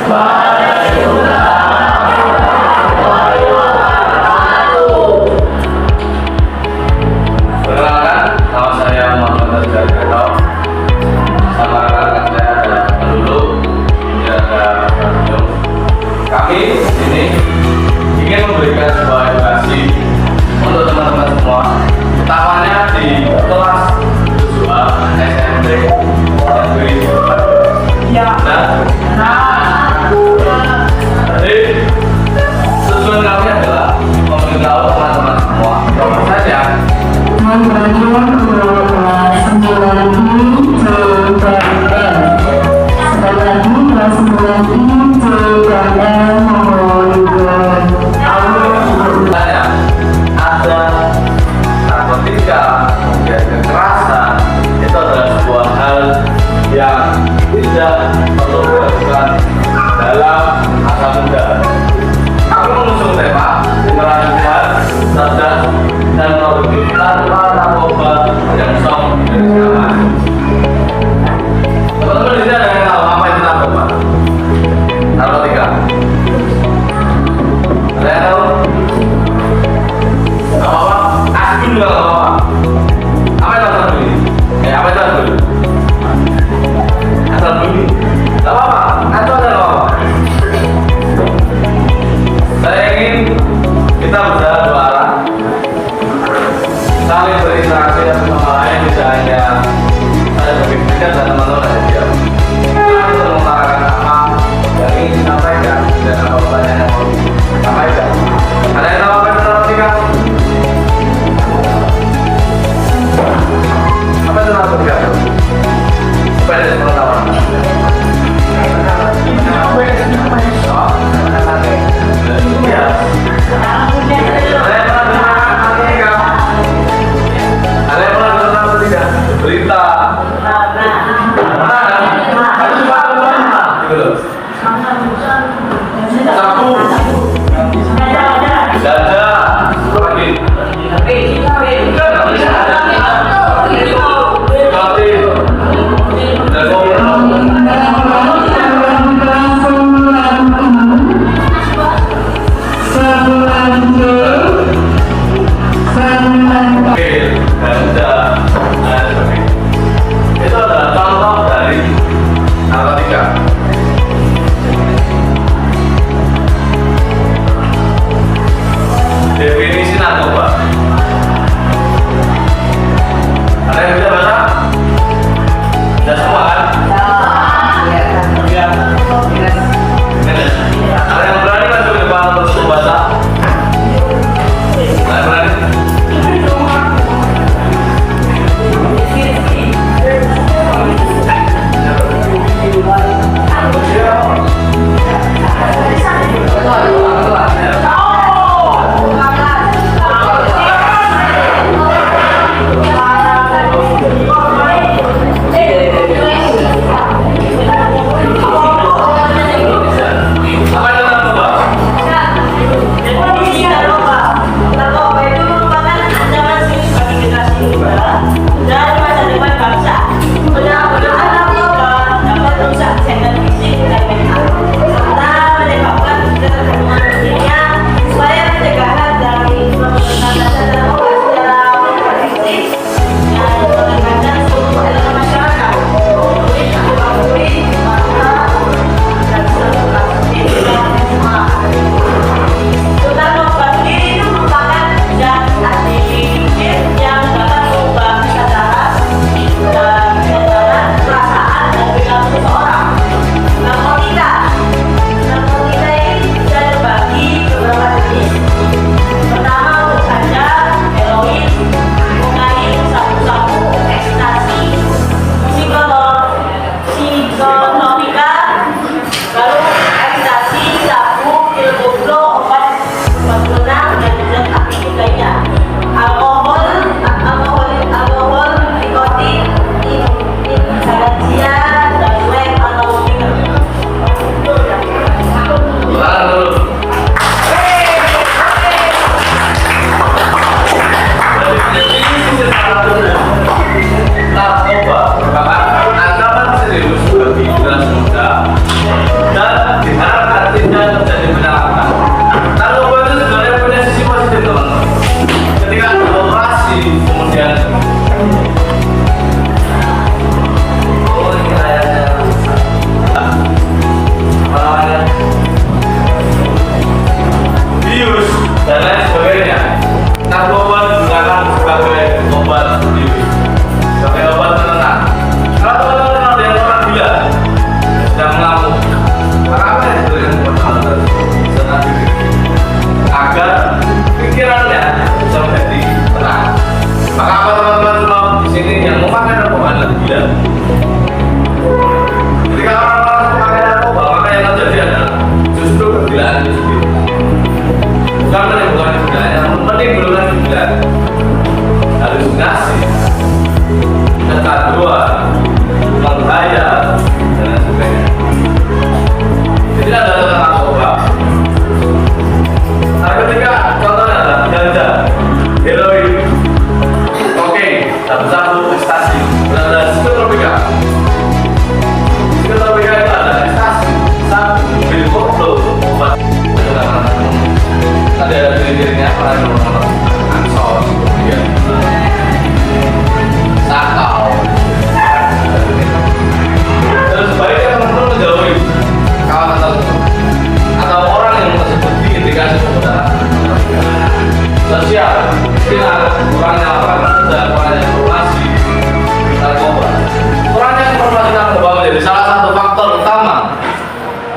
Perkenalkan, nama saya Muhammad Jargato. Sama rekan saya adalah penduduk menjaga radio. Kami ini ingin memberikan sebuah edukasi untuk teman-teman semua, utamanya di kelas 2 SMP negeri 4. Ya. Jadi tujuan kami adalah memberitahu teman-teman semua bahwa saja ada narkotika, kemudian kekerasan, itu adalah sebuah hal yang tidak perlu dilakukan dalam masa muda. Kami mengusung tema generasi sehat, cerdas, dan produktif tanpa narkoba yang sok dari zaman. Teman-teman di sini ada yang tahu apa itu narkoba?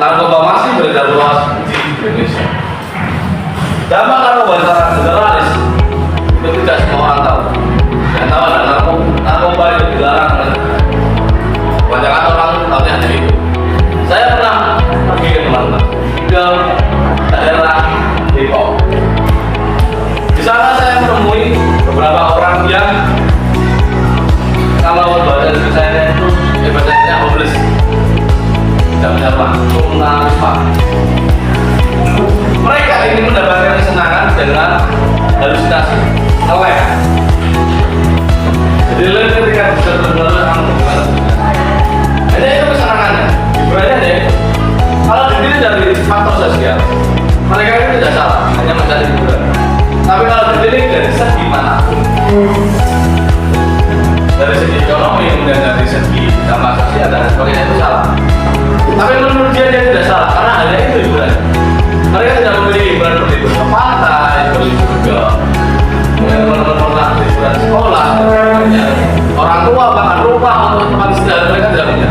narkoba masih beredar luas di Indonesia. Dampak narkoba secara generalis itu tidak semua orang tahu. Yang tahu adalah narkoba itu dilarang oleh negara. Kebanyakan orang tahunya hanya itu. Saya pernah pergi ke teman-teman ke daerah Depok. Di sana saya menemui beberapa orang yang kalau bahasa saya itu bahasanya homeless, tidak punya rumah, tunawisma. Mereka ingin mendapatkan kesenangan dengan halusinasi, ngelek. Jadi lem ketika bisa benar-benar menghubungkan hanya itu kesenangannya. Sebenarnya deh, kalau dipilih dari faktor sosial, mereka itu tidak salah, hanya mencari hiburan. Tapi kalau dipilih dari segi manapun, dari segi ekonomi dan dari segi dampak sosial dan sebagainya itu salah. Tapi menurut dia tidak salah karena hanya itu hiburan. Mereka tidak memiliki hiburan seperti itu ke pantai, berlibur ke hiburan sekolah, orang tua bahkan rumah untuk tempat istirahat mereka tidak punya.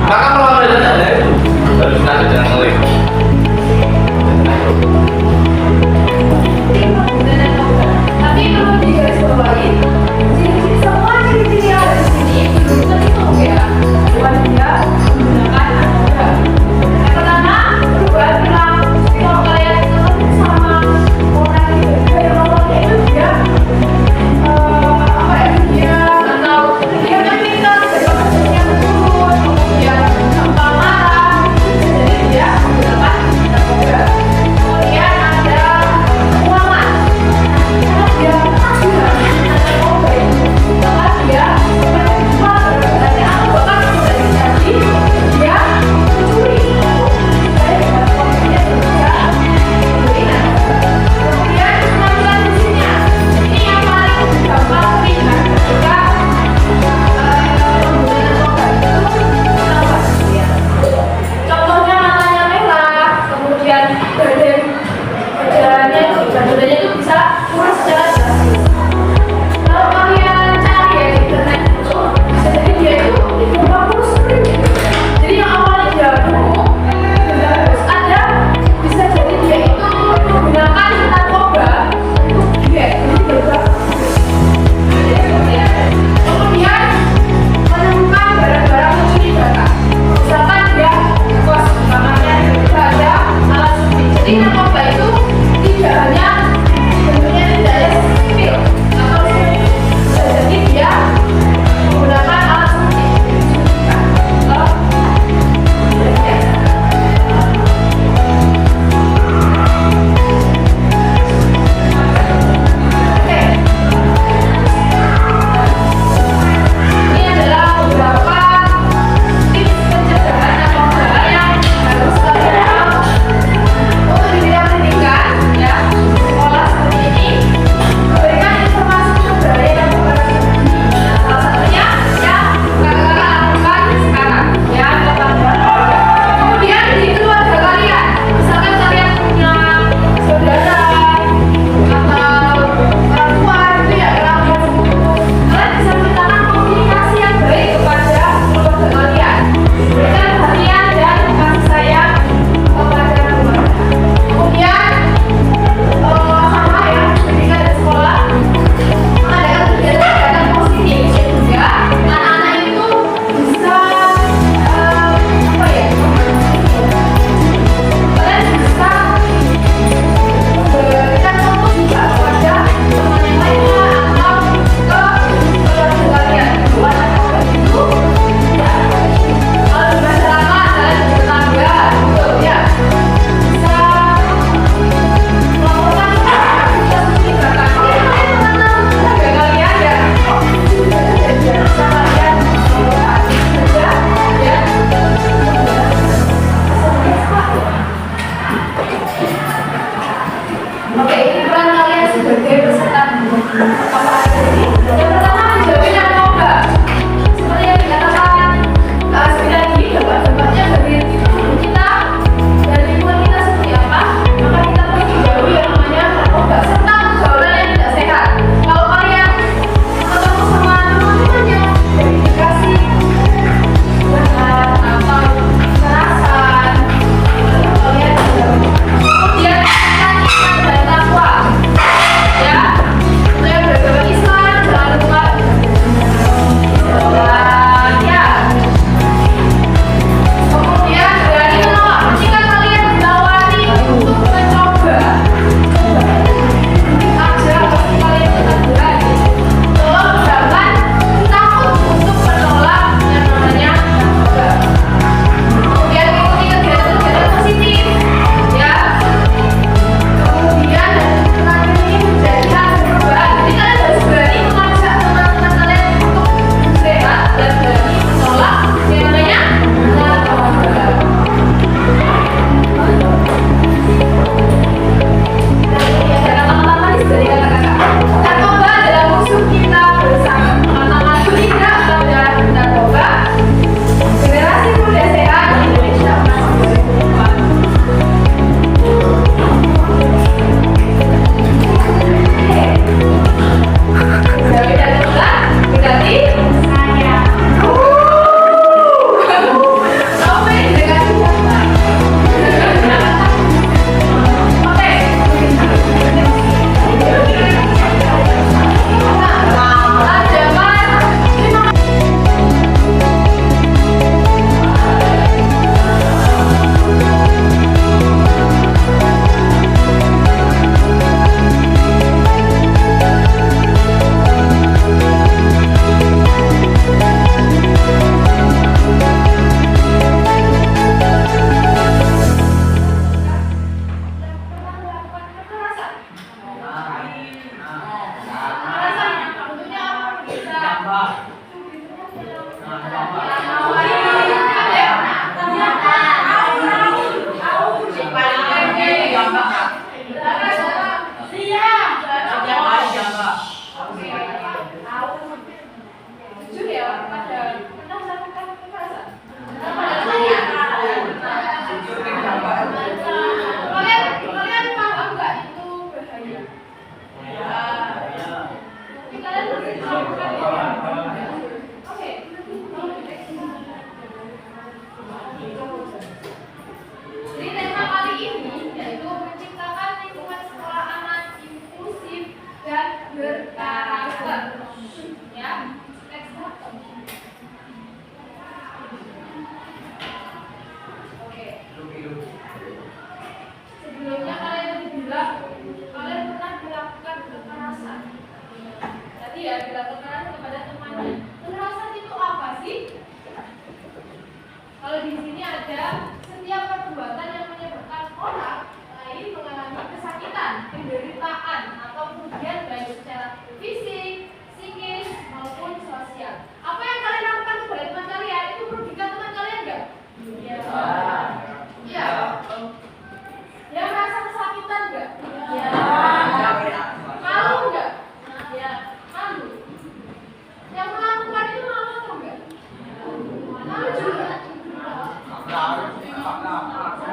Maka kalau mereka hanya itu harus nanti jangan ngelik. Tapi kalau digarisbawahi, semua ciri-ciri yang ada di sini belum tentu ya wajibnya menggunakan narkoba. Yang pertama, perubahan perilaku. Kalau kalian ketemu sama orang yang rokoknya itu dia dia atau dia kan minta dari maksudnya turun, kemudian gampang marah,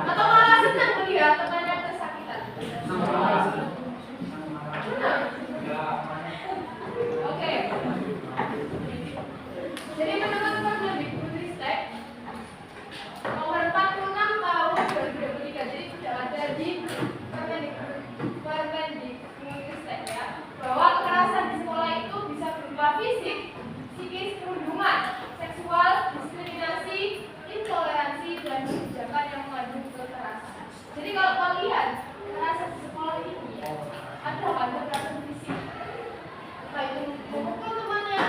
Atau malah senang melihat temannya kesakitan? Benar. Oke. Jadi menurut Kemendikbudristek nomor 46 tahun 2023, jadi sudah ada di Kemendikbudristek ya, bahwa kekerasan di sekolah itu bisa berupa fisik, psikis, perundungan, seksual, diskriminasi, intoleransi, dan kebijakan yang mengandung kekerasan. Jadi kalau kalian kekerasan di sekolah ini ya, ada kekerasan fisik, entah itu memukul temannya,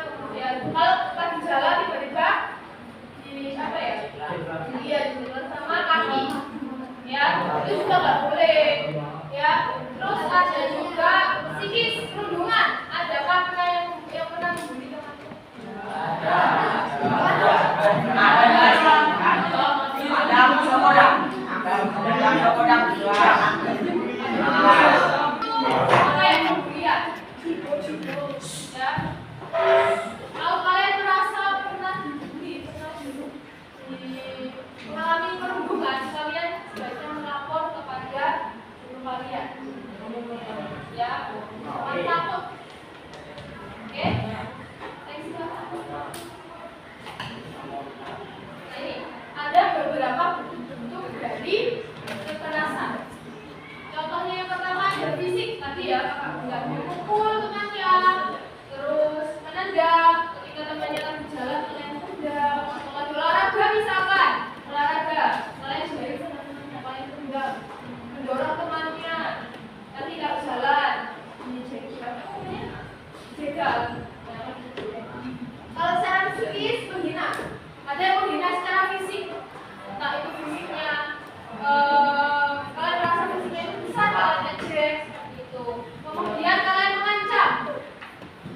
kemudian kalau lagi jalan tiba-tiba di apa ya? Iya, dijelas sama kaki, ya itu juga nggak boleh, ya. Terus ada juga psikis, perundungan. Adakah yang pernah membuli temannya? Kalau kalian merasa pernah dibully, mengalami perundungan, kalian sebaiknya melapor kepada guru kalian. Ya, jangan takut. Oke? Next, silakan. Nah ini ada beberapa bentuk dari kekerasan. Contohnya yang pertama ada fisik, tadi ya kakak bilang memukul temannya, terus menendang ketika temannya lagi jalan kalian tendang, atau lagi olahraga misalkan olahraga kalian juga senang kalian tendang, mendorong temannya nanti kalau jalan ini jegal. Kalau secara psikis menghina, ada yang menghina secara fisik, entah itu fisiknya kalian merasa fisiknya itu besar, kalian ejek seperti itu. Kemudian kalian mengancam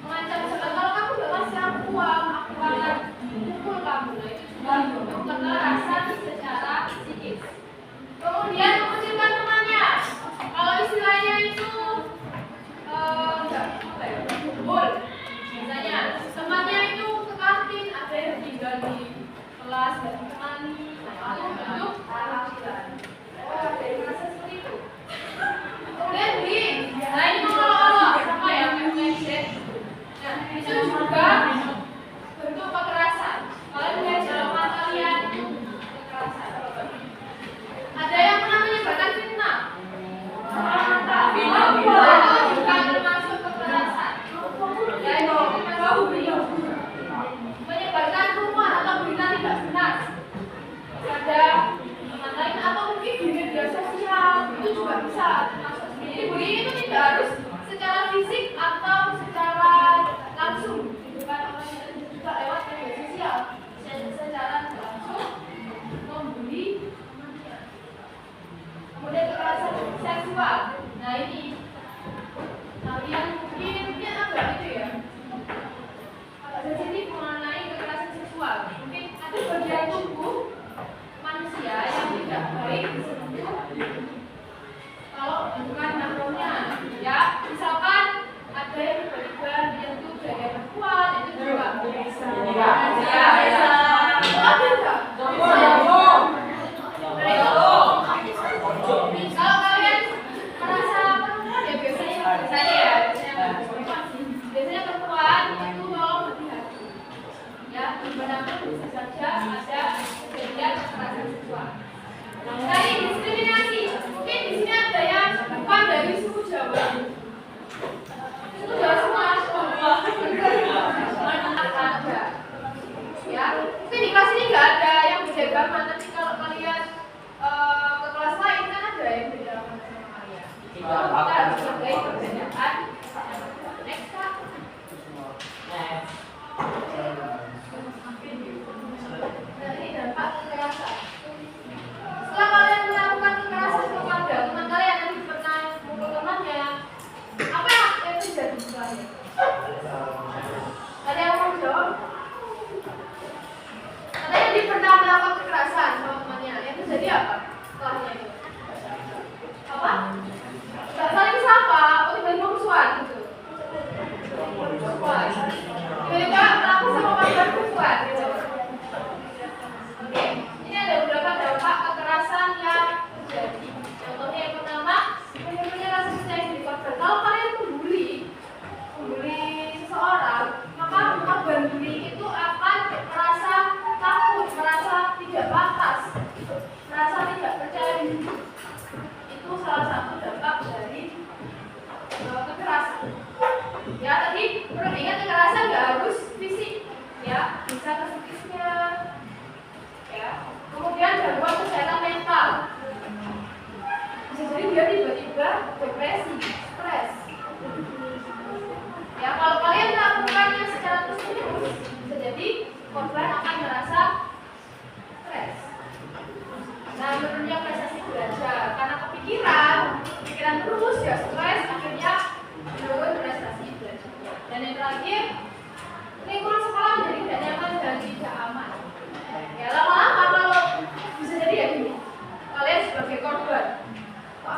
misalkan kalau kamu gak kasih aku uang, aku akan mukul kamu. Nah itu juga bentuk kekerasan secara psikis. Kemudian mengucilkan temannya, kalau istilahnya itu kumpul. Misalnya temannya itu ke kantin, ada yang tinggal di kelas dan ditemani. Nah itu bentuk kekerasan. Ada yang merasa seperti itu. Kemudian bullying, nah ini mengolok-olok sama ya kayak. Nah itu juga bentuk kekerasan. Kalian lihat jawaban kalian kekerasan. Ada yang menyebarkan fitnah. Itu juga termasuk kekerasan. Yaitu menyebarkan rumor atau berita tidak benar pada teman lain atau mungkin di media sosial, itu juga bisa termasuk. Jadi bullying itu tidak harus secara fisik atau secara langsung, bukan orang yang juga lewat media sosial, secara langsung membuli temannya. Kemudian kekerasan seksual. Nah ini kalian mungkin agak itu ya, agak sensitif mengenai kekerasan seksual. Mungkin ada bagian tubuh manusia yang tidak baik disentuh kalau bukan makhluknya, ya. Misalkan ada yang tiba-tiba menyentuh dada perempuan, itu juga bisa. Ada nggak? Kalau kalian merasa perempuan ya biasanya perempuan itu tolong hati-hati. Ya, dimanapun bisa saja ada kejadian kekerasan seksual. Nah ini diskriminasi. Mungkin di sini ada yang bukan dari suku Jawa. Suku Jawa semua. Ada. Ya, mungkin di kelas ini nggak ada yang beda agama, tapi kalau kalian ke kelas lain kan ada yang beda agama sama kalian. Kita harus menghargai perbedaan. Next, Kak. Nah ini dampak kekerasan. Setelah kalian melakukan kekerasan kepada teman kalian yang pernah mukul temannya, apa yang terjadi setelahnya? Ada yang mau jawab? Ada yang pernah melakukan kekerasan sama temannya, yang terjadi apa setelahnya itu? Apa? Gak saling menurunnya prestasi belajar karena pikiran terus ya stres, akhirnya menurun prestasi belajar. Dan yang terakhir, lingkungan sekolah menjadi tidak nyaman dan tidak aman. Ya lama-lama kalau bisa jadi ya gini, kalian sebagai korban, kok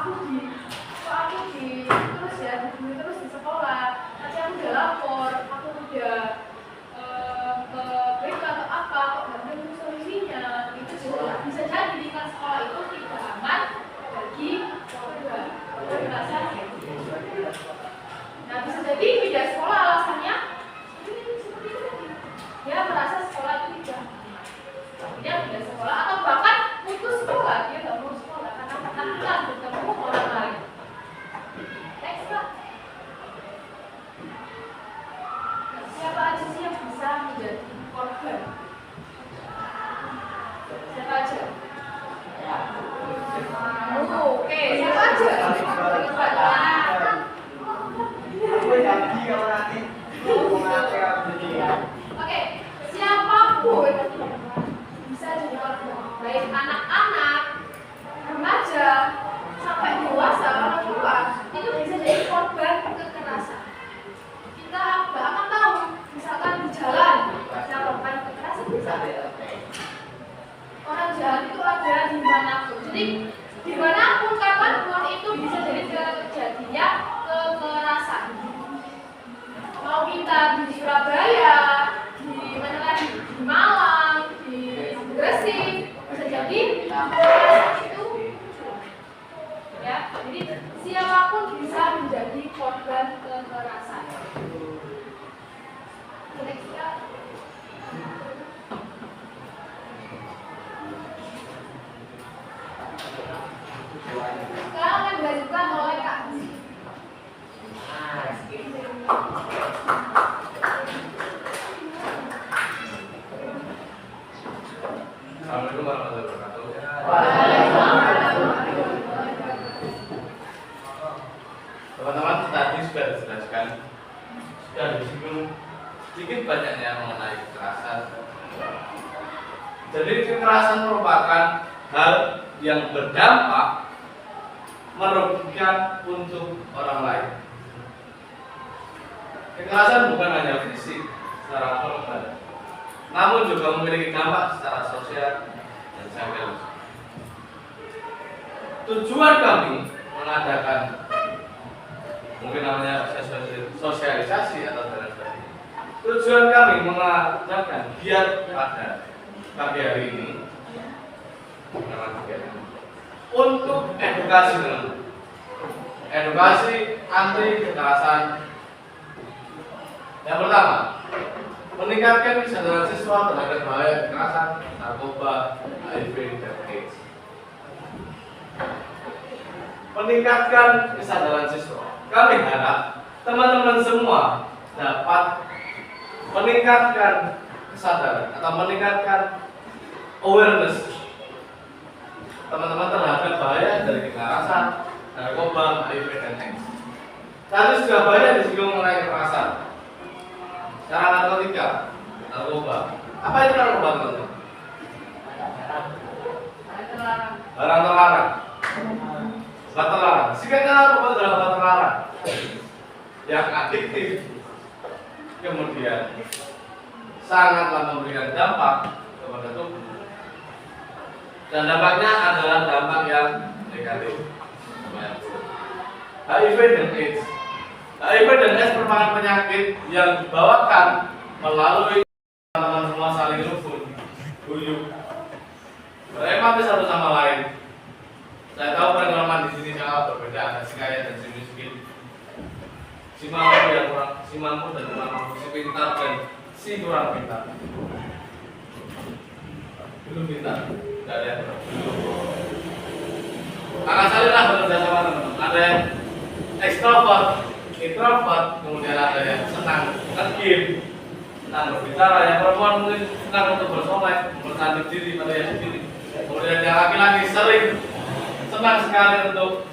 aku di terus ya, dibully terus di sekolah. Nanti aku udah lapor, aku udah ke BK atau apa, kok nggak nemu solusinya. Itu juga bisa jadi lingkungan sekolah itu tidak aman bagi korban. Merasa nah bisa jadi pindah sekolah alasannya seperti itu tadi. Dia merasa sekolah itu tidak aman. Dia pindah sekolah atau bahkan putus sekolah, dia nggak mau sekolah karena ketakutan bertemu orang lain. Next Pak. Siapa aja sih yang bisa menjadi korban? Siapa aja? Oke, siapa aja? Oke, siapapun bisa jadi korban, baik anak-anak, remaja, sampai dewasa, orang tua, itu bisa jadi korban kekerasan. Kita nggak akan tahu, misalkan di jalan, ada korban kekerasan bisa. Orang jahat itu ada dimanapun, jadi dimanapun, kapanpun itu bisa jadi terjadinya kekerasan. Mau kita di Surabaya, di mana lagi, di Malang, di Gresik, bisa jadi kekerasan itu ya. Jadi siapapun bisa menjadi korban kekerasan. Next ya. Sekarang yang dilanjutkan oleh Kak. Assalamualaikum warahmatullahi wabarakatuh. Teman-teman tadi sudah dijelaskan, sudah disinggung sedikit banyaknya mengenai kekerasan. Jadi kekerasan merupakan hal yang berdampak merugikan untuk orang lain. Kekerasan bukan hanya fisik secara verbal, namun juga memiliki dampak secara sosial dan psikologis. Tujuan kami mengadakan mungkin namanya sosialisasi atau dan sebagainya. Tujuan kami mengadakan giat pada pagi hari ini untuk edukasi anti kekerasan. Yang pertama, meningkatkan kesadaran siswa terhadap bahaya kekerasan, narkoba, HIV, dan AIDS. Meningkatkan kesadaran siswa. Kami harap teman-teman semua dapat meningkatkan kesadaran atau meningkatkan awareness teman-teman terhadap bahaya dari kekerasan, narkoba, HIV, dan AIDS. Tadi sudah banyak disinggung mengenai kekerasan. Cara narkotika, narkoba. Apa itu narkoba, teman-teman? Barang terlarang. Obat terlarang. Singkatnya narkoba adalah obat terlarang yang adiktif, kemudian sangatlah memberikan dampak kepada tubuh. Dan dampaknya adalah dampak yang negatif. HIV dan AIDS. HIV dan AIDS merupakan penyakit yang dibawakan melalui teman-teman semua saling rukun, guyup, berempati satu sama lain. Saya tahu pengalaman di sini sangat berbeda, ada si kaya dan si miskin, si mampu dan kurang, si mampu dan kurang mampu, si pintar dan si kurang pintar. Belum pintar, tidak ada yang akan salinlah bekerja sama teman-teman. Ada yang ekstrovert, introvert, kemudian ada yang senang nge-game, senang berbicara, yang perempuan mungkin senang untuk bersolek, bercantik diri pada yang sendiri. Kemudian yang laki-laki sering senang sekali untuk,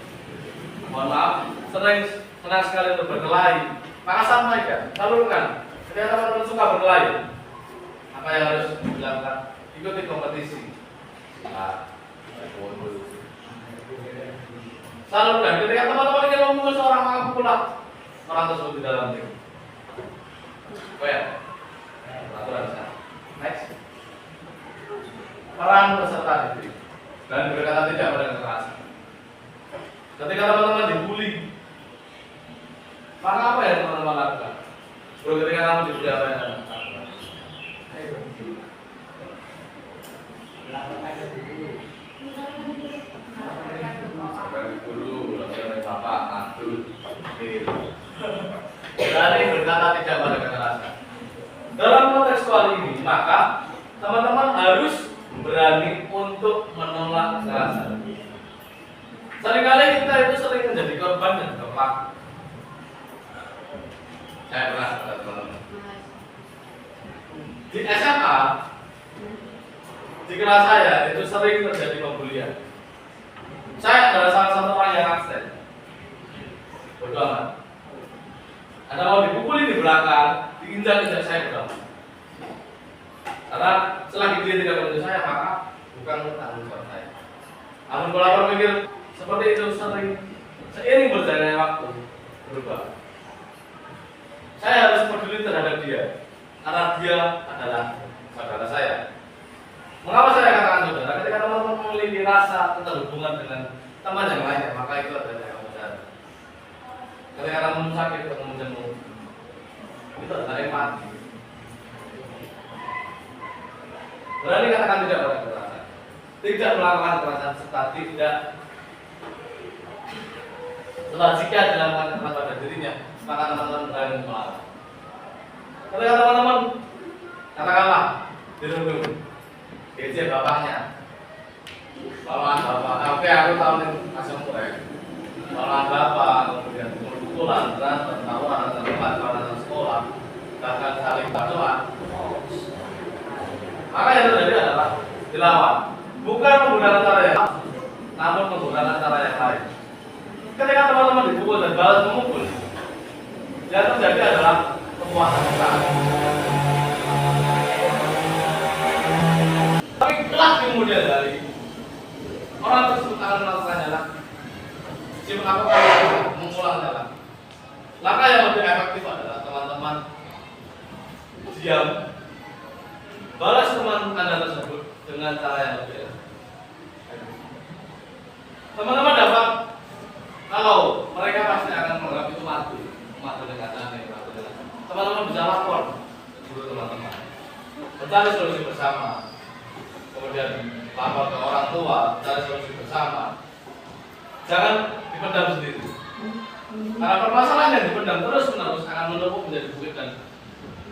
senang sekali untuk berkelahi. Maka sampaikan, salurkan. Ketika teman-teman suka berkelahi, apa yang harus dilakukan? Ikuti kompetisi. Nah, Salurkan. Ketika teman-teman ingin memukul seorang, maka pukulah orang tersebut di dalam ring. Oh ya, peraturan sana. Next. Peran peserta didik dan berkata tidak pada kekerasan. Ketika teman-teman dibully, maka apa yang teman-teman lakukan? Bro, ketika kamu dibully, apa yang kamu lakukan? Sampai dulu, sampai bapak, ngadu, berani berkata tidak pada kekerasan. Dalam konteks ini, maka teman-teman harus berani untuk menolak kekerasan. Seringkali kita itu sering menjadi korban dan pelaku. Saya pernah kata teman-teman. Di SMA, di kelas saya itu sering terjadi pembulian. Saya adalah salah satu orang yang absen. Bodoh amat. Ada mau dipukuli di belakang, diinjak-injak saya bodoh. Karena selagi dia tidak menunjuk saya, maka bukan tanggung jawab saya. Namun kalau berpikir seperti itu seiring berjalannya waktu berubah. Saya harus peduli terhadap dia, karena dia adalah saudara saya. Mengapa saya katakan saudara? Ketika teman-teman memiliki rasa keterhubungan dengan teman yang lainnya, maka itu adalah yang saudara. Ketika teman sakit, ketemu jemu, itu adalah empati. Berani katakan tidak pada kekerasan, tidak melakukan kekerasan, serta tidak jika dilakukan kekerasan pada dirinya, maka teman-teman berani melarang. Ketika teman-teman katakanlah dirundung, gaji bapaknya, bawaan bapak, oke aku tahu nih asam kurek, bawaan bapak, kemudian pukulan, berantem, tawuran, tempat kawanan sekolah, bahkan saling batuan. Maka yang terjadi adalah dilawan, bukan menggunakan cara yang namun menggunakan cara yang lain. Ketika teman-teman dipukul dan balas memukul, yang terjadi adalah kepuasan besar. Tapi kelak kemudian dari orang tersebut akan melakukannya lagi. Si pelaku akan mengulangnya lagi. Langkah yang lebih efektif adalah teman-teman diam, balas teman Anda tersebut dengan cara yang lebih efektif. Teman-teman dapat, kalau mereka pasti akan menganggap itu matu dengan aneh, teman-teman bisa lapor dulu teman-teman, mencari solusi bersama, kemudian lapor ke orang tua, cari solusi bersama. Jangan dipendam sendiri, karena permasalahan yang dipendam terus-menerus akan menumpuk menjadi bukit dan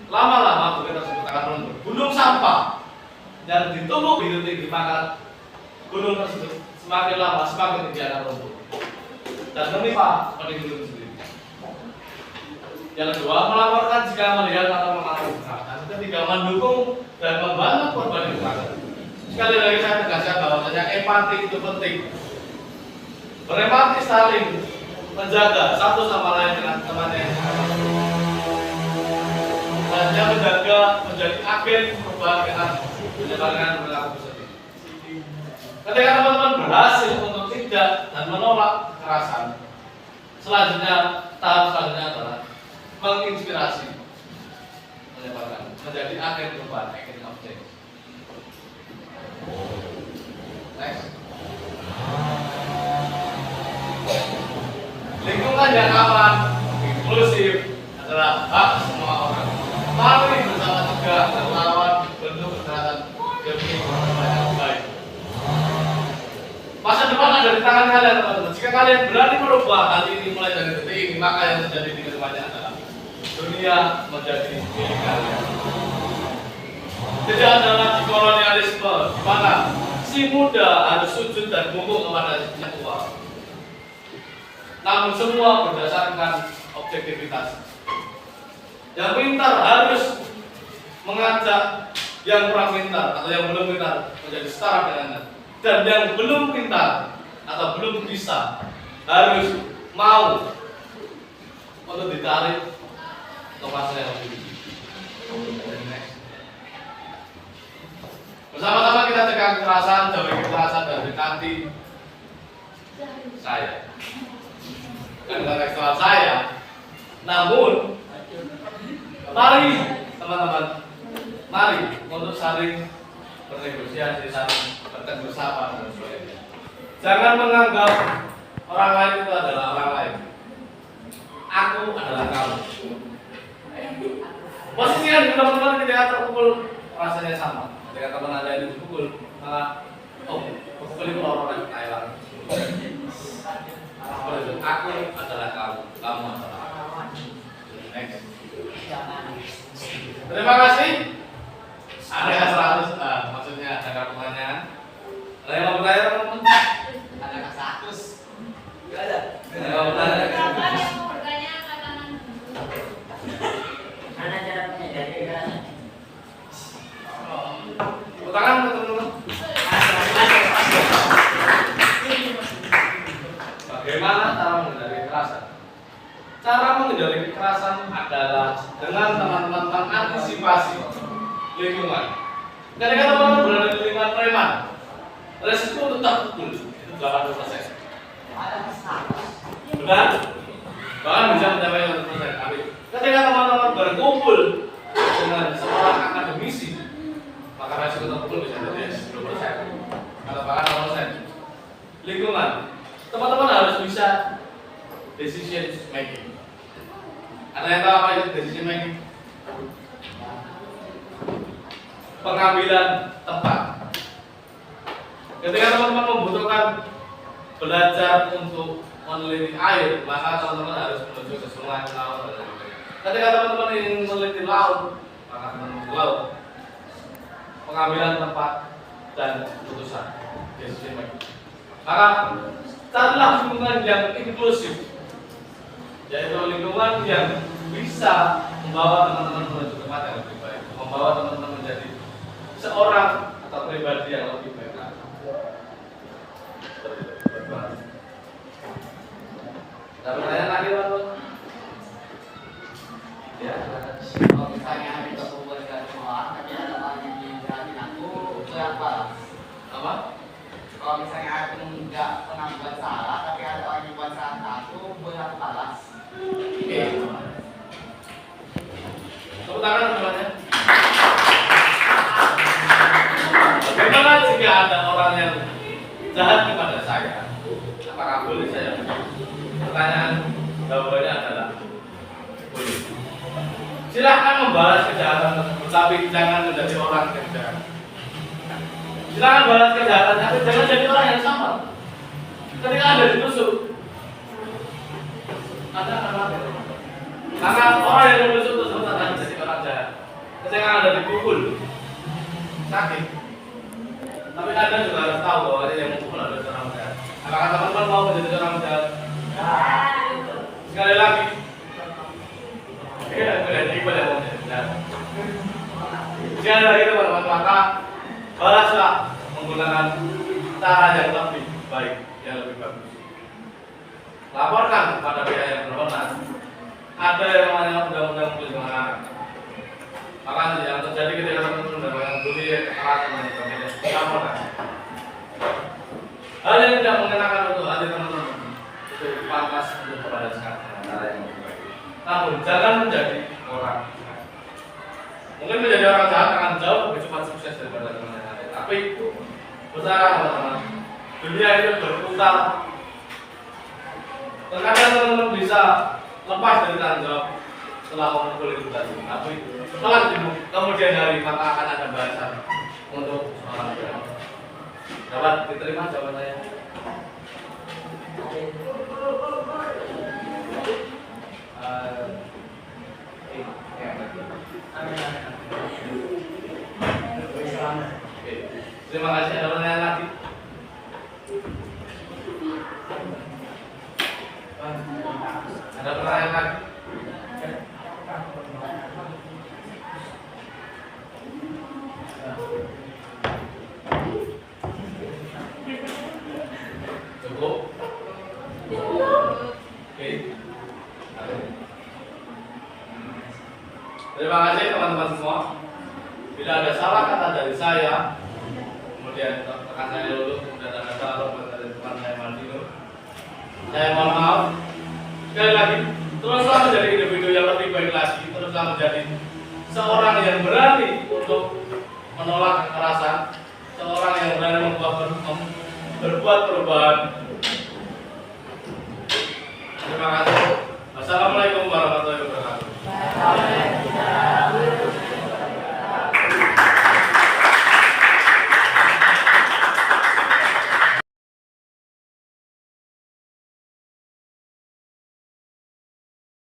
lama-lama bukit tersebut akan runtuh. Gunung sampah yang ditumpuk begitu tinggi, maka gunung tersebut semakin lama semakin tinggi akan runtuh dan menimpa penduduk itu sendiri. Yang kedua, melaporkan jika melihat atau mengalami kekerasan. Ketiga, mendukung dan membantu korban yang kekerasan. Sekali lagi saya tegaskan bahwasanya empati itu penting. Berempati saling menjaga satu sama lain dengan temannya. Hanya menjaga menjadi agen perubahan menyebarkan perilaku positif. Ketika teman-teman berhasil untuk tidak dan menolak kekerasan, selanjutnya tahap selanjutnya adalah menginspirasi, menyebarkan, menjadi agen perubahan, agen of change. Next. Lingkungan yang aman, inklusif adalah hak semua orang. Mari bersama juga melawan bentuk kekerasan demi masa yang baik. Masa depan ada di tangan kalian, teman-teman. Jika kalian berani merubah hal ini mulai dari detik ini, maka yang terjadi di kedepannya adalah dunia menjadi milik kalian. Tidak ada lagi kolonialisme di mana si muda harus sujud dan bungkuk kepada si tua. Namun semua berdasarkan objektivitas. Yang pintar harus mengajak yang kurang pintar atau yang belum pintar menjadi setara dengannya. Dan yang belum pintar atau belum bisa harus mau untuk ditarik ke masa yang lebih tinggi. Bersama-sama kita cegah kekerasan, jauhi kekerasan dan dekati saya. Dan kontekstual saya. Namun, mari teman-teman, mari untuk saling bernegosiasi, saling bertegur sapa dan sebagainya. Jangan menganggap orang lain itu adalah orang lain. Aku adalah kamu. Posisinya di teman-teman ketika terpukul rasanya sama. Ketika teman Anda itu dipukul, malah pukul itu orang Thailand. Aku adalah kamu, kamu adalah aku. Next. Terima kasih. Ada 100, maksudnya ada pertanyaan. Ada yang mau bertanya teman-teman? Ada kasus. Tidak ada. Ada yang mau bertanya? Siapa yang mau bertanya katakan Mana cara menyadari kekerasan? Tepuk tangan teman-teman. Bagaimana cara menghindari kekerasan? Cara menghindari kekerasan adalah dengan teman-teman mengantisipasi lingkungan. Ketika teman-teman berada di lingkungan preman, resiko tetap pukul itu 80%. Benar? Bahkan bisa mencapai 100%. Amin. Ketika teman-teman berkumpul dengan seorang akademisi, maka resiko terpukul bisa jadi 10% atau bahkan 0%. Lingkungan, teman-teman harus bisa decision making. Ada yang tahu apa itu decision making? Pengambilan tepat. Ketika teman-teman membutuhkan belajar untuk meneliti air, maka teman-teman harus menuju ke sungai, laut, dan sebagainya. Ketika teman-teman ingin meneliti laut, maka teman-teman ke laut. Pengambilan tempat dan keputusan, decision making. Maka carilah lingkungan yang inklusif, yaitu lingkungan yang bisa membawa teman-teman menuju tempat yang lebih baik, membawa teman-teman menjadi seorang atau pribadi yang lebih baik. Ada pertanyaan lagi, Pak? Ya. Kalau misalnya ada keperluan dari sekolah, tapi ada orang yang dijelasin aku, itu apa? Apa? Kalau misalnya aku nggak pernah buat salah, tapi ada orang yang buat salah ke aku, boleh aku balas? Oke. Tepuk tangan semuanya. Bagaimana jika ada orang yang jahat kepada saya? Apakah boleh saya? Pertanyaan jawabannya adalah boleh. Silahkan membalas kejahatan tersebut, tapi jangan menjadi orang yang jahat. Silahkan balas kejahatan, tapi jangan jadi orang yang sama. Ketika Anda ditusuk, Anda akan mati. Karena orang yang menusuk tersebut akan menjadi orang jahat. Ketika Anda dipukul, sakit. Tapi Anda juga harus tahu bahwa yang memukul adalah orang jahat. Apakah teman-teman mau menjadi orang jahat? Sekali lagi. Sekali lagi teman-teman, maka balaslah menggunakan cara yang lebih baik, yang lebih bagus. Laporkan kepada pihak yang berwenang. Ada yang namanya undang-undang perlindungan anak. Maka yang terjadi ketika teman-teman mendapatkan bully, kekerasan dan sebagainya, laporkan. Hal yang tidak mengenakan untuk hati teman-teman itu pantas untuk dibalaskan dengan cara yang lebih baik. Namun jangan menjadi orang. Mungkin menjadi orang jahat akan jauh lebih cepat sukses daripada teman yang lain. Tapi bersama teman-teman, dunia itu berputar. Terkadang teman-teman bisa lepas dari tanggung jawab setelah memukul itu tadi. Tapi setelah kemudian hari maka akan ada balasan untuk orang jahat. Dapat diterima jawaban saya? Oke. Terima kasih. Ada pertanyaan lagi? Ada pertanyaan lagi? Cukup? Oke. Terima kasih teman-teman semua. Bila ada salah kata dari saya kemudian rekan saya dulu, kemudian ada Shalom, dan teman saya Maldino. Saya mohon maaf. Sekali lagi, teruslah menjadi individu yang lebih baik lagi, teruslah menjadi seorang yang berani untuk menolak kekerasan, seorang yang berani berbuat perubahan. Terima kasih.